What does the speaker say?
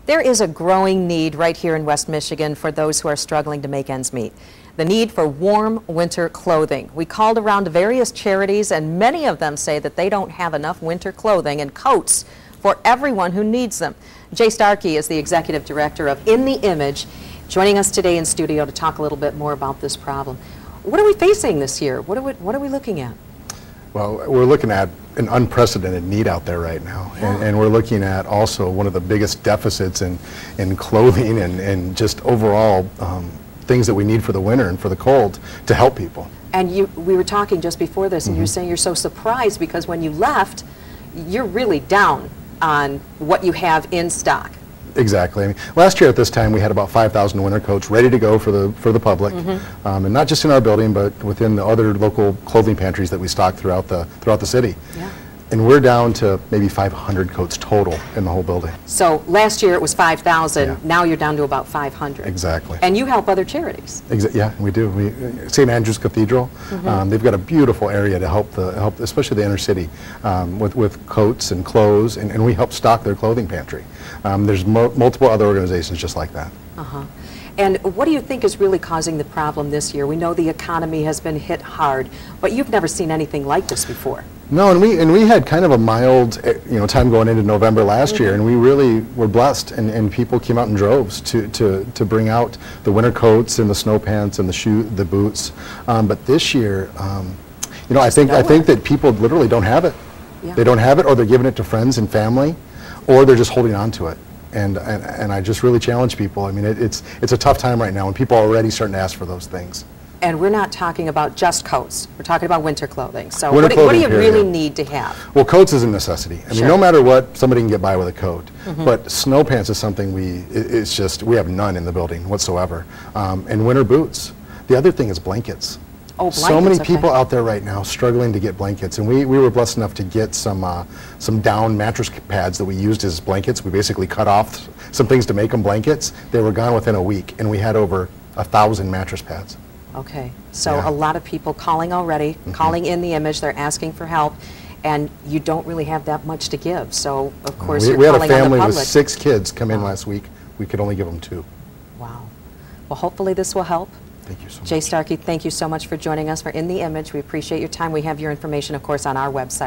There is a growing need right here in West Michigan for those who are struggling to make ends meet. The need for warm winter clothing. We called around to various charities, and many of them say that they don't have enough winter clothing and coats for everyone who needs them. Jay Starkey is the executive director of In the Image, joining us today in studio to talk a little bit more about this problem. What are we facing this year? What are we looking at? Well, we're looking at an unprecedented need out there right now, and we're looking at also one of the biggest deficits in clothing and just overall things that we need for the winter and for the cold to help people. And we were talking just before this, and you're saying you're so surprised because when you left, you're really down on what you have in stock. Exactly. I mean, last year at this time we had about 5,000 winter coats ready to go for the public, and not just in our building, but within the other local clothing pantries that we stock throughout the city. Yeah. And we're down to maybe 500 coats total in the whole building. So last year it was 5,000. Yeah. Now you're down to about 500. Exactly. And you help other charities. Yeah, we do. St. Andrew's Cathedral, they've got a beautiful area to help especially the inner city, with coats and clothes, and we help stock their clothing pantry. There's multiple other organizations just like that. And what do you think is really causing the problem this year? We know the economy has been hit hard, but you've never seen anything like this before. No, and we had kind of a mild, time going into November last year, and we really were blessed, and people came out in droves to bring out the winter coats and the snow pants and the boots. But this year, I think that people literally don't have it. Yeah. They don't have it, or they're giving it to friends and family, or they're just holding on to it. And I just really challenge people. I mean, it's a tough time right now, and people are already starting to ask for those things. And we're not talking about just coats. We're talking about winter clothing. So what do you really need to have? Well, coats is a necessity. I mean, no matter what, somebody can get by with a coat. But snow pants is something we have none in the building whatsoever. And winter boots. The other thing is blankets. Oh, blankets. So many people out there right now struggling to get blankets, and we were blessed enough to get some down mattress pads that we used as blankets. We basically cut off some things to make them blankets. They were gone within a week, and we had over 1,000 mattress pads. Okay, so a lot of people calling already, calling In the Image, they're asking for help, and you don't really have that much to give. So, of course, you're calling on the public. We had a family with 6 kids come in last week. We could only give them 2. Wow. Well, hopefully this will help. Thank you so much. Jay Starkey, thank you so much for joining us for In the Image. We appreciate your time. We have your information, of course, on our website.